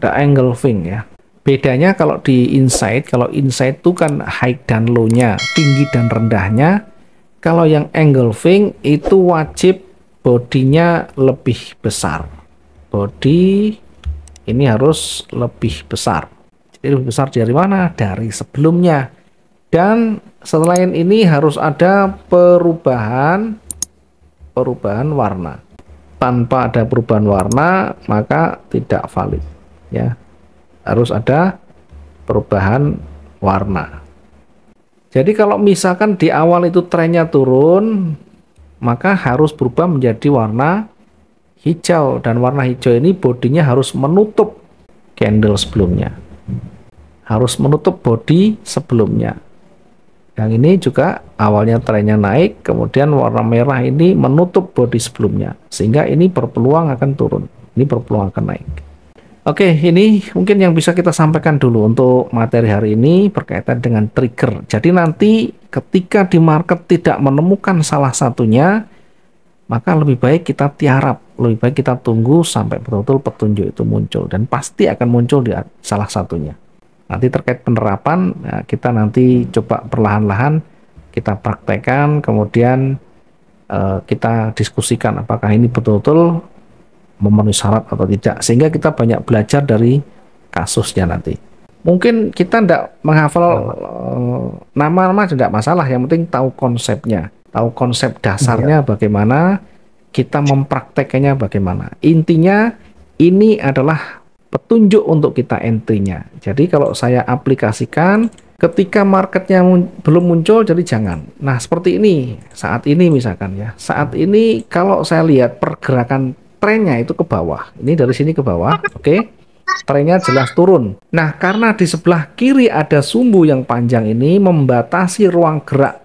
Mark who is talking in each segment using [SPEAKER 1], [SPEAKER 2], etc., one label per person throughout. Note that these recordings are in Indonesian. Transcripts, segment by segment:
[SPEAKER 1] ada engulfing ya. Bedanya kalau di inside, kalau inside itu kan high dan low-nya, tinggi dan rendahnya. Kalau yang engulfing itu wajib bodinya lebih besar. Body ini harus lebih besar. Jadi lebih besar dari mana? Dari sebelumnya. Dan selain ini harus ada perubahan warna. Tanpa ada perubahan warna maka tidak valid ya. Harus ada perubahan warna. Jadi kalau misalkan di awal itu trennya turun, maka harus berubah menjadi warna hijau, dan warna hijau ini bodinya harus menutup candle sebelumnya. Harus menutup body sebelumnya. Yang ini juga awalnya trennya naik, kemudian warna merah ini menutup body sebelumnya, sehingga ini berpeluang akan turun. Ini berpeluang akan naik. Oke, ini mungkin yang bisa kita sampaikan dulu untuk materi hari ini berkaitan dengan trigger. Jadi nanti ketika di market tidak menemukan salah satunya, maka lebih baik kita tiarap, lebih baik kita tunggu sampai betul-betul petunjuk itu muncul, dan pasti akan muncul di salah satunya. Nanti terkait penerapan, ya, kita nanti coba perlahan-lahan kita praktekkan, kemudian kita diskusikan apakah ini betul-betul memenuhi syarat atau tidak, sehingga kita banyak belajar dari kasusnya nanti. Mungkin kita tidak menghafal nama-nama tidak masalah, yang penting tahu konsepnya, tahu konsep dasarnya bagaimana, kita mempraktekannya bagaimana. Intinya ini adalah petunjuk untuk kita entry-nya. Jadi kalau saya aplikasikan ketika marketnya belum muncul, jadi jangan. Nah seperti ini, saat ini misalkan ya, saat ini kalau saya lihat pergerakan trennya itu ke bawah, ini dari sini ke bawah, oke, trennya jelas turun. Nah karena di sebelah kiri ada sumbu yang panjang ini membatasi ruang gerak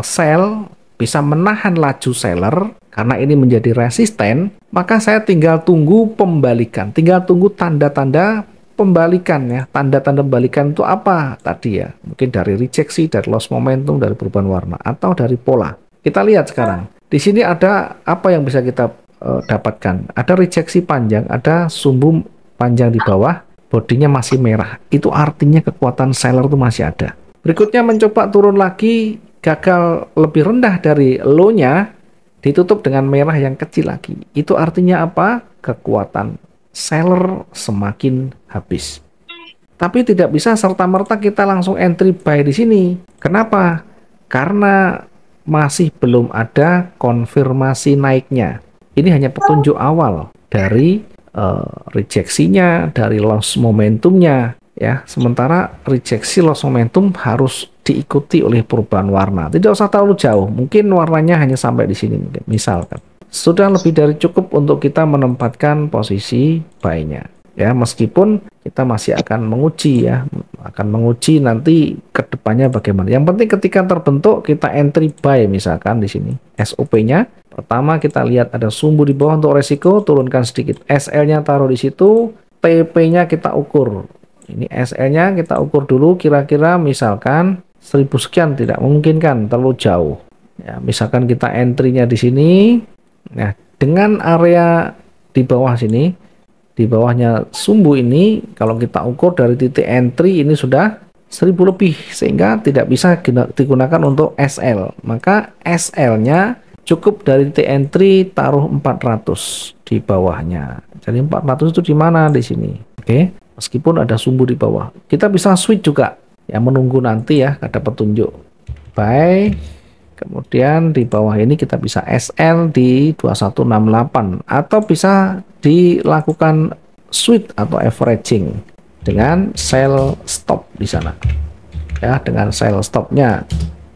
[SPEAKER 1] sell, bisa menahan laju seller, karena ini menjadi resisten, maka saya tinggal tunggu pembalikan, tinggal tunggu tanda-tanda pembalikan ya. Tanda-tanda pembalikan itu apa tadi ya? Mungkin dari rejeksi, dari loss momentum, dari perubahan warna, atau dari pola. Kita lihat sekarang. Di sini ada apa yang bisa kita dapatkan? Ada rejeksi panjang, ada sumbu panjang di bawah, bodinya masih merah. Itu artinya kekuatan seller itu masih ada. Berikutnya mencoba turun lagi, gagal lebih rendah dari low-nya, ditutup dengan merah yang kecil lagi. Itu artinya apa? Kekuatan seller semakin habis. Tapi tidak bisa serta-merta kita langsung entry buy di sini. Kenapa? Karena masih belum ada konfirmasi naiknya. Ini hanya petunjuk awal dari rejeksinya, dari loss momentumnya ya. Sementara rejeksi loss momentum harus diikuti oleh perubahan warna. Tidak usah terlalu jauh, mungkin warnanya hanya sampai di sini mungkin. Misalkan sudah lebih dari cukup untuk kita menempatkan posisi buy-nya ya, meskipun kita masih akan menguji ya, akan menguji nanti ke depannya bagaimana. Yang penting ketika terbentuk kita entry buy misalkan di sini. SOP-nya pertama kita lihat ada sumbu di bawah untuk resiko, turunkan sedikit. SL-nya taruh di situ, TP-nya kita ukur. Ini SL-nya kita ukur dulu, kira-kira misalkan 1000 sekian, tidak memungkinkan, terlalu jauh. Ya, misalkan kita entry-nya di sini. Nah, dengan area di bawah sini, di bawahnya sumbu ini, kalau kita ukur dari titik entry ini sudah 1000 lebih, sehingga tidak bisa digunakan untuk SL. Maka SL-nya cukup dari titik entry taruh 400 di bawahnya. Jadi 400 itu di mana? Di sini. Oke. Meskipun ada sumbu di bawah. Kita bisa switch juga. Ya menunggu nanti ya ada petunjuk buy. Kemudian di bawah ini kita bisa SL di 2168, atau bisa dilakukan switch atau averaging dengan sell stop di sana. Ya, dengan sell stopnya.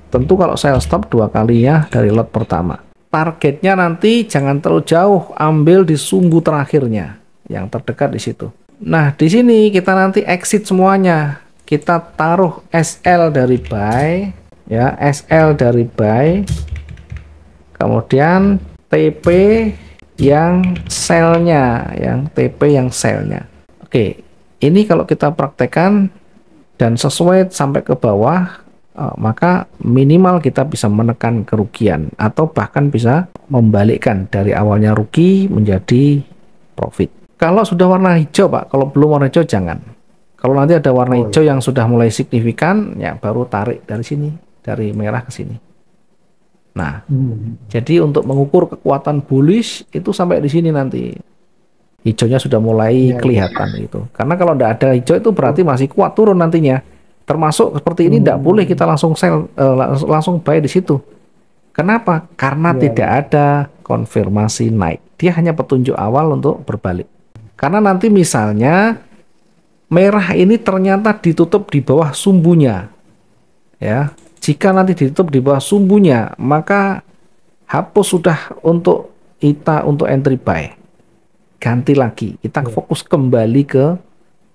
[SPEAKER 1] Tentu kalau sell stop 2 kali ya dari lot pertama. Targetnya nanti jangan terlalu jauh, ambil di sumbu terakhirnya yang terdekat di situ. Nah, di sini kita nanti exit semuanya. Kita taruh SL dari buy, ya, SL dari buy. Kemudian TP yang sell-nya, yang TP yang sell-nya. Oke, ini kalau kita praktekkan dan sesuai sampai ke bawah, maka minimal kita bisa menekan kerugian atau bahkan bisa membalikkan dari awalnya rugi menjadi profit. Kalau sudah warna hijau, Pak, kalau belum warna hijau jangan. Kalau nanti ada warna
[SPEAKER 2] Oh,
[SPEAKER 1] hijau
[SPEAKER 2] iya.
[SPEAKER 1] yang sudah mulai signifikan, ya baru tarik dari sini, dari merah ke sini. Nah,
[SPEAKER 2] Hmm.
[SPEAKER 1] jadi untuk mengukur kekuatan bullish itu sampai di sini nanti. Hijaunya sudah mulai
[SPEAKER 2] Iya, iya.
[SPEAKER 1] kelihatan gitu. Karena kalau tidak ada hijau itu berarti
[SPEAKER 2] Oh,
[SPEAKER 1] masih kuat turun nantinya. Termasuk seperti ini tidak boleh kita
[SPEAKER 2] hmm.
[SPEAKER 1] langsung sell, langsung buy di situ. Kenapa? Karena
[SPEAKER 2] Iya,
[SPEAKER 1] tidak
[SPEAKER 2] iya.
[SPEAKER 1] ada konfirmasi naik. Dia hanya petunjuk awal untuk berbalik. Karena nanti misalnya merah ini ternyata ditutup di bawah sumbunya, ya. Jika nanti ditutup di bawah sumbunya, maka hapus sudah untuk kita untuk entry buy. Ganti lagi. Kita
[SPEAKER 2] Iya,
[SPEAKER 1] fokus kembali ke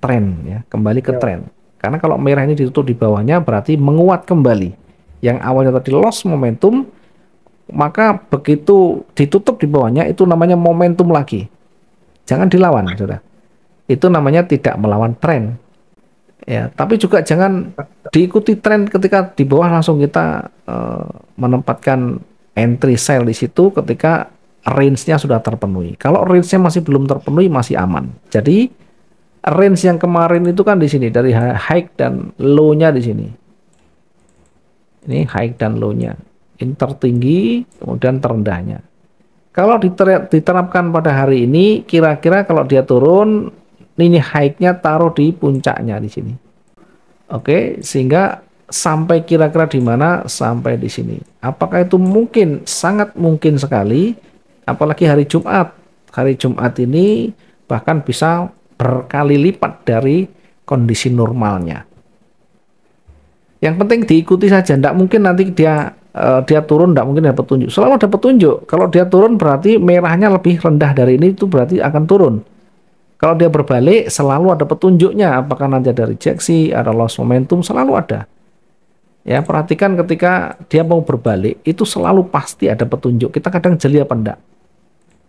[SPEAKER 1] tren, ya, kembali ke
[SPEAKER 2] iya.
[SPEAKER 1] tren. Karena kalau merah ini ditutup di bawahnya berarti menguat kembali. Yang awalnya tadi loss momentum, maka begitu ditutup di bawahnya itu namanya momentum lagi. Jangan dilawan, sudah. Itu namanya tidak melawan tren. Ya, tapi juga jangan diikuti tren ketika di bawah langsung kita menempatkan entry sell di situ ketika range-nya sudah terpenuhi. Kalau range-nya masih belum terpenuhi masih aman. Jadi range yang kemarin itu kan di sini dari high dan low-nya di sini. Ini high dan low-nya. Ini tertinggi, kemudian terendahnya. Kalau diterapkan pada hari ini, kira-kira kalau dia turun, ini high-nya taruh di puncaknya di sini. Oke, sehingga sampai kira-kira di mana? Sampai di sini. Apakah itu mungkin? Sangat mungkin sekali. Apalagi hari Jumat. Hari Jumat ini bahkan bisa berkali lipat dari kondisi normalnya. Yang penting diikuti saja. Tidak mungkin nanti dia turun, tidak mungkin ada petunjuk. Selalu ada petunjuk. Kalau dia turun berarti merahnya lebih rendah dari ini, itu berarti akan turun. Kalau dia berbalik, selalu ada petunjuknya. Apakah nanti ada rejeksi, ada loss momentum, selalu ada. Ya, perhatikan ketika dia mau berbalik, itu selalu pasti ada petunjuk. Kita kadang jeli apa enggak.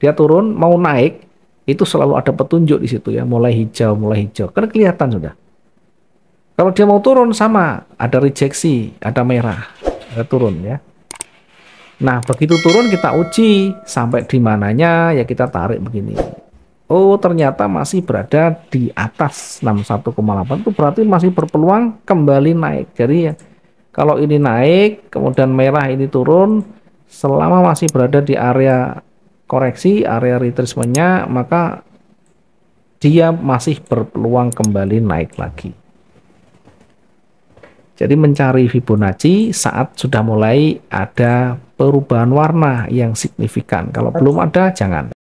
[SPEAKER 1] Dia turun, mau naik, itu selalu ada petunjuk di situ ya. Mulai hijau, mulai hijau. Kan kelihatan sudah. Kalau dia mau turun, sama. Ada rejeksi, ada merah. Ada turun ya. Nah, begitu turun kita uji. Sampai di mananya, ya kita tarik begini. Oh, ternyata masih berada di atas 61,8 itu berarti masih berpeluang kembali naik. Jadi ya, kalau ini naik, kemudian merah ini turun, selama masih berada di area koreksi, area retracement-nya, maka dia masih berpeluang kembali naik lagi. Jadi mencari Fibonacci saat sudah mulai ada perubahan warna yang signifikan. Kalau belum ada, jangan.